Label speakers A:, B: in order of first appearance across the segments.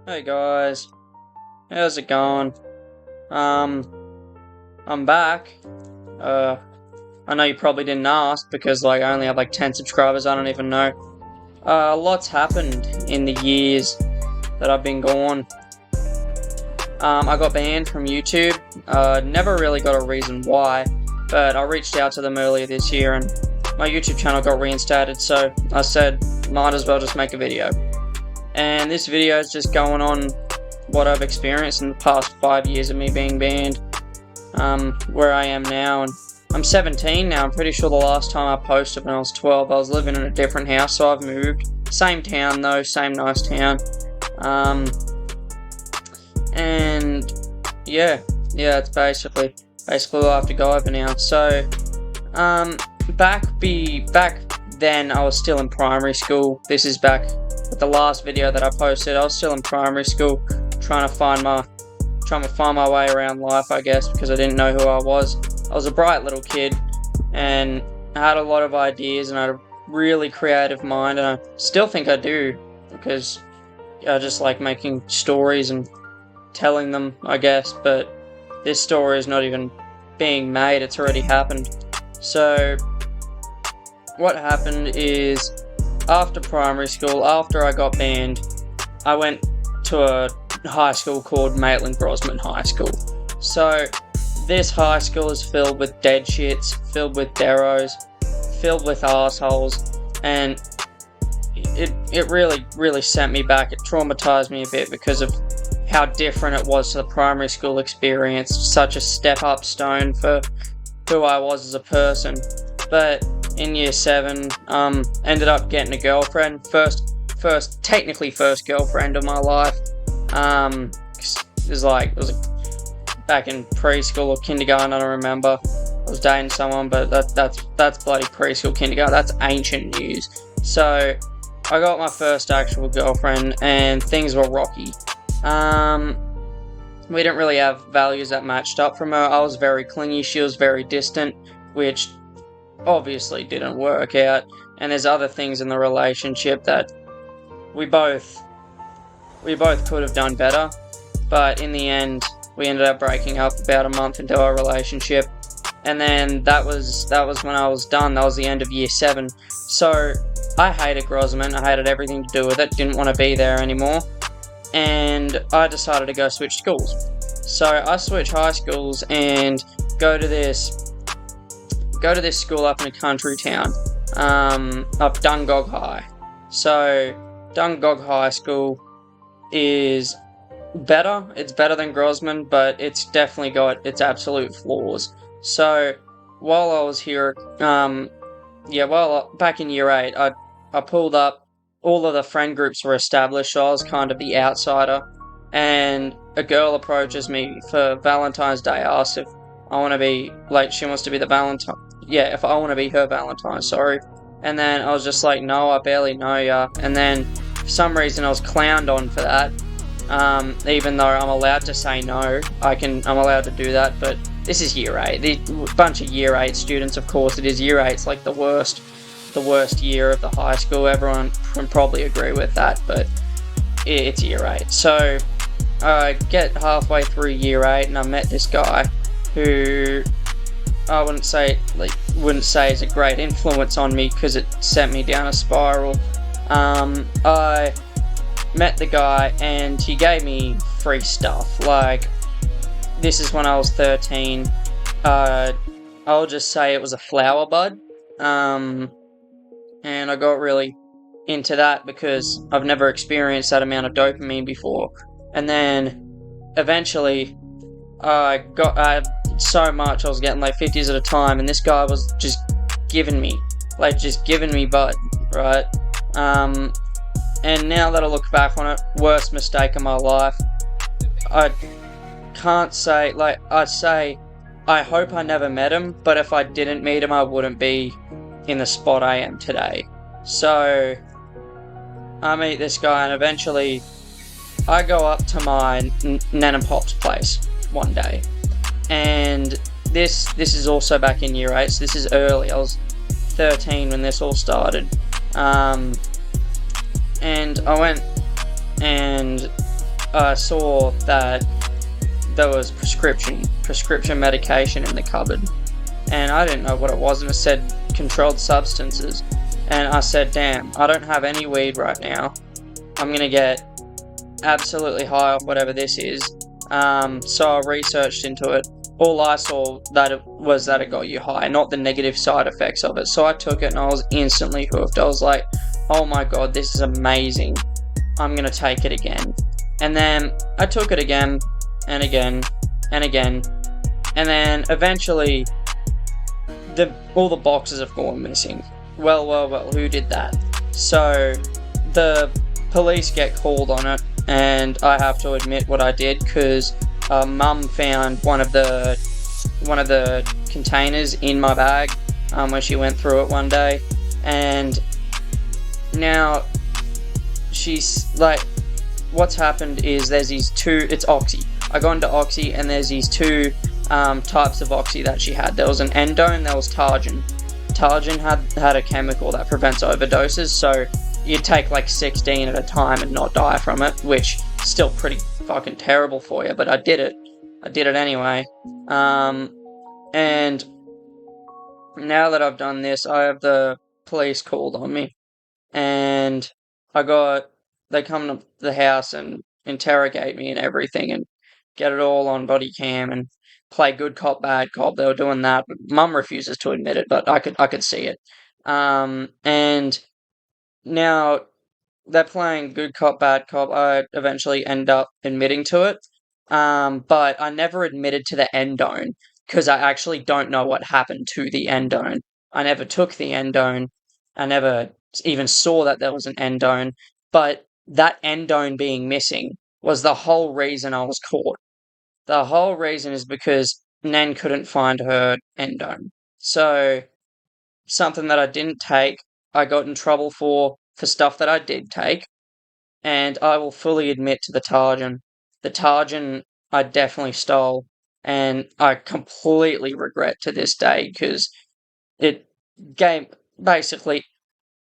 A: Hey guys, how's it going? I'm back. Uh, I know you probably didn't ask because I only have 10 subscribers. I don't even know. A lot's happened in the years that I've been gone. I got banned from YouTube. Never really got a reason why, but I reached out to them earlier this year and my YouTube channel got reinstated. So I said, might as well just make a video. And this video is just going on what I've experienced in the past 5 years of me being banned, where I am now. And I'm 17 now. I'm pretty sure the last time I posted when I was 12, I was living in a different house, so I've moved. Same town though, same nice town. And yeah, it's basically what I have to go over now. So, back then I was still in primary school. This is back with the last video that I posted. I was still in primary school, trying to find my way around life, I guess, because I didn't know who I was. I was a bright little kid, and I had a lot of ideas, and I had a really creative mind, and I still think I do, because I just like making stories and telling them, I guess, but this story is not even being made, it's already happened. So, what happened is, after primary school, after I got banned, I went to a high school called Maitland Grosman High School. So, this high school is filled with dead shits, filled with deros, filled with assholes, and it really sent me back. It traumatized me a bit because of how different it was to the primary school experience. Such a step-up stone for who I was as a person. But in year 7, ended up getting a girlfriend. First girlfriend of my life. It was back in preschool or kindergarten, I don't remember. I was dating someone, but that's bloody preschool, kindergarten. That's ancient news. So I got my first actual girlfriend, and things were rocky. We didn't really have values that matched up from her. I was very clingy, she was very distant, which obviously didn't work out. And there's other things in the relationship that we both could have done better, but in the end we ended up breaking up about a month into our relationship. And then that was when I was done. That was the end of year 7. So I hated Grosman. I hated everything to do with it. Didn't want to be there anymore. And I decided to go switch schools. So I switched high schools and go to this school up in a country town, up Dungog High. So Dungog High School is better. It's better than Grosman, but it's definitely got its absolute flaws. So while I was here, back in year 8, I pulled up. All of the friend groups were established, so I was kind of the outsider. And a girl approaches me for Valentine's Day, asks if I want to be, she wants to be the Valentine. Yeah, if I want to be her Valentine, sorry. And then I was just like, no, I barely know ya. And then, for some reason, I was clowned on for that. Even though I'm allowed to say no, I'm allowed to do that, but this is year 8. The bunch of year 8 students, of course it is. Year 8's like the worst year of the high school. Everyone can probably agree with that, but it's year 8. So I get halfway through year 8 and I met this guy who I wouldn't say is a great influence on me because it sent me down a spiral. I met the guy and he gave me free stuff. This is when I was 13. I'll just say it was a flower bud. And I got really into that because I've never experienced that amount of dopamine before. And then eventually I had so much, I was getting 50s at a time, and this guy was just giving me bud, right? And now that I look back on it, worst mistake of my life. I can't say, I'd say I hope I never met him, but if I didn't meet him, I wouldn't be in the spot I am today. So I meet this guy, and eventually I go up to my nan and pop's place one day, and this is also back in year 8, so this is early. I was 13 when this all started, and I went and I saw that there was prescription medication in the cupboard, and I didn't know what it was, and it said controlled substances, and I said, damn, I don't have any weed right now. I'm gonna get absolutely high off whatever this is. So I researched into it. All I saw that it got you high, not the negative side effects of it. So I took it and I was instantly hooked. I was like, oh my god, this is amazing. I'm gonna take it again. And then I took it again and again and again, and then eventually all the boxes have gone missing. Well, who did that? So the police get called on it, and I have to admit what I did, because Mum found one of the containers in my bag when she went through it one day, and now she's like, what's happened is there's these two, it's Oxy. I got into Oxy, and there's these two types of Oxy that she had. There was an Endo and there was Targin. Targin had a chemical that prevents overdoses, so you take like 16 at a time and not die from it, which is still pretty fucking terrible for you, but I did it. I did it anyway. And now that I've done this, I have the police called on me, and they come to the house and interrogate me and everything, and get it all on body cam and play good cop, bad cop. They were doing that, but Mum refuses to admit it, but I could see it. And now they're playing good cop, bad cop. I eventually end up admitting to it, but I never admitted to the endone, because I actually don't know what happened to the endone. I never took the endone. I never even saw that there was an endone, but that endone being missing was the whole reason I was caught. The whole reason is because Nan couldn't find her endone. So, something that I didn't take, I got in trouble for stuff that I did take, and I will fully admit to the Targin. The Targin I definitely stole, and I completely regret to this day, because it gave, basically,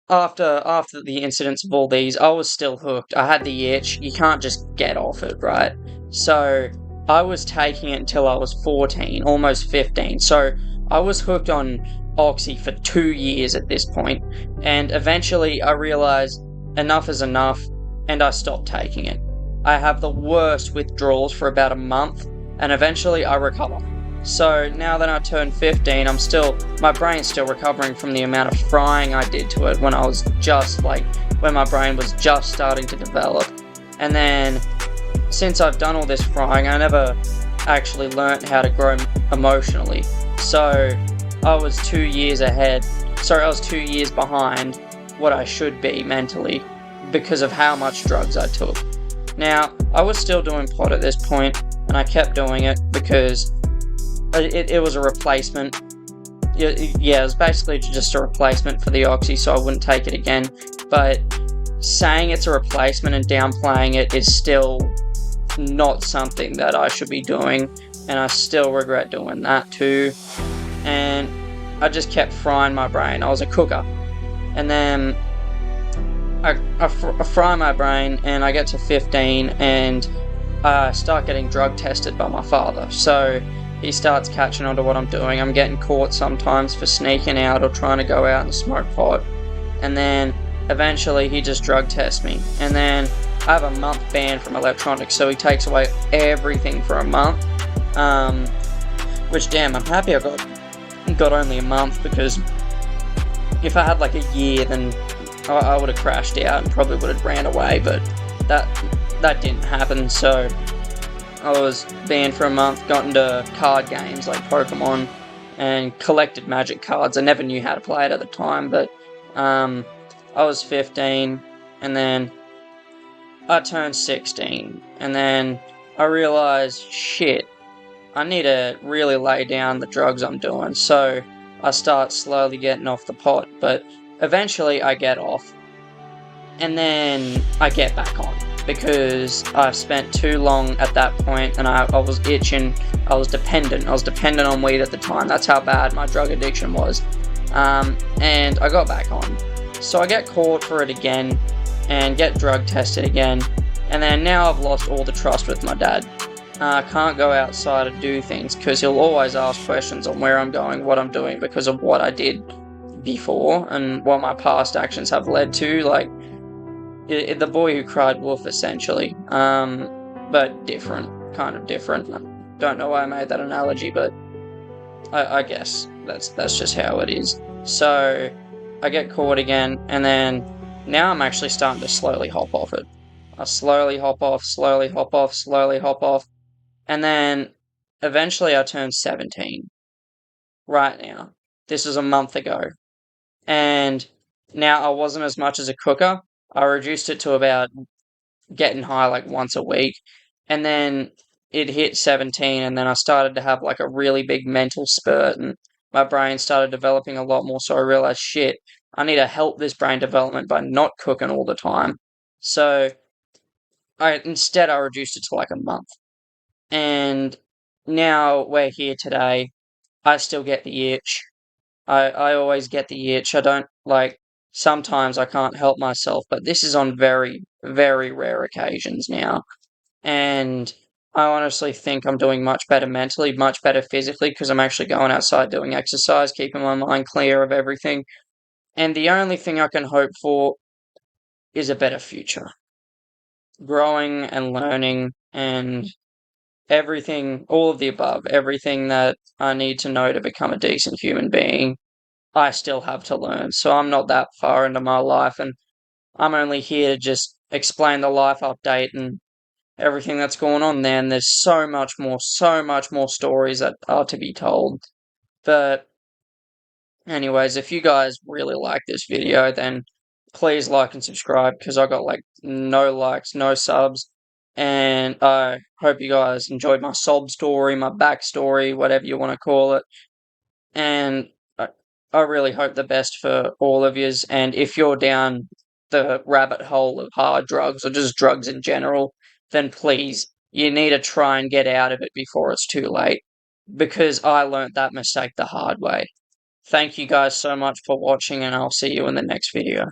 A: after the incidents of all these, I was still hooked. I had the itch. You can't just get off it, right? So I was taking it until I was 14, almost 15. So I was hooked on Oxy for 2 years at this point, and eventually I realized enough is enough, and I stopped taking it. I have the worst withdrawals for about a month, and eventually I recover. So now that I turned 15, my brain's still recovering from the amount of frying I did to it when my brain was just starting to develop. And then, since I've done all this frying, I never actually learnt how to grow emotionally. So I was 2 years behind what I should be mentally, because of how much drugs I took. Now, I was still doing pot at this point, and I kept doing it because it was a replacement. Yeah, it was basically just a replacement for the Oxy, so I wouldn't take it again. But saying it's a replacement and downplaying it is still not something that I should be doing, and I still regret doing that too. And I just kept frying my brain. I was a cooker. And then I fry my brain, and I get to 15, and I start getting drug tested by my father. So he starts catching on to what I'm doing. I'm getting caught sometimes for sneaking out or trying to go out and smoke pot. And then eventually he just drug tests me. And then I have a month ban from electronics, so he takes away everything for a month. Which, damn, I'm happy I got only a month, because if I had like a year, then I would have crashed out and probably would have ran away, but that didn't happen. So I was banned for a month, got into card games like Pokemon, and collected Magic cards. I never knew how to play it at the time, but I was 15, and then I turned 16, and then I realized, shit, I need to really lay down the drugs I'm doing. So I start slowly getting off the pot, but eventually I get off, and then I get back on, because I've spent too long at that point, and I was itching. I was dependent on weed at the time. That's how bad my drug addiction was. And I got back on. So I get caught for it again, and get drug tested again, And then now I've lost all the trust with my dad. I can't go outside and do things because he'll always ask questions on where I'm going, what I'm doing, because of what I did before and what my past actions have led to. Like, the boy who cried wolf, essentially. But different, kind of different. Don't know why I made that analogy, but I guess that's just how it is. So I get caught again, and then now I'm actually starting to slowly hop off it. I slowly hop off, slowly hop off, slowly hop off, and then eventually I turn 17 right now. This was a month ago, and now I wasn't as much as a cooker. I reduced it to about getting high like once a week. And then it hit 17, and then I started to have like a really big mental spurt, and my brain started developing a lot more. So I realized, shit, I need to help this brain development by not cooking all the time. So I reduced it to like a month. And now we're here today. I still get the itch. I always get the itch. I don't like, sometimes I can't help myself, but this is on very, very rare occasions now. And I honestly think I'm doing much better mentally, much better physically, because I'm actually going outside doing exercise, keeping my mind clear of everything. And the only thing I can hope for is a better future. Growing and learning and everything, all of the above, everything that I need to know to become a decent human being, I still have to learn. So I'm not that far into my life, and I'm only here to just explain the life update and everything that's going on there. And there's so much more stories that are to be told. But anyways, if you guys really like this video, then please like and subscribe, because I got like no likes, no subs. And I hope you guys enjoyed my sob story, my backstory, whatever you want to call it. And I really hope the best for all of yous. And if you're down the rabbit hole of hard drugs or just drugs in general, then please, you need to try and get out of it before it's too late. Because I learnt that mistake the hard way. Thank you guys so much for watching, and I'll see you in the next video.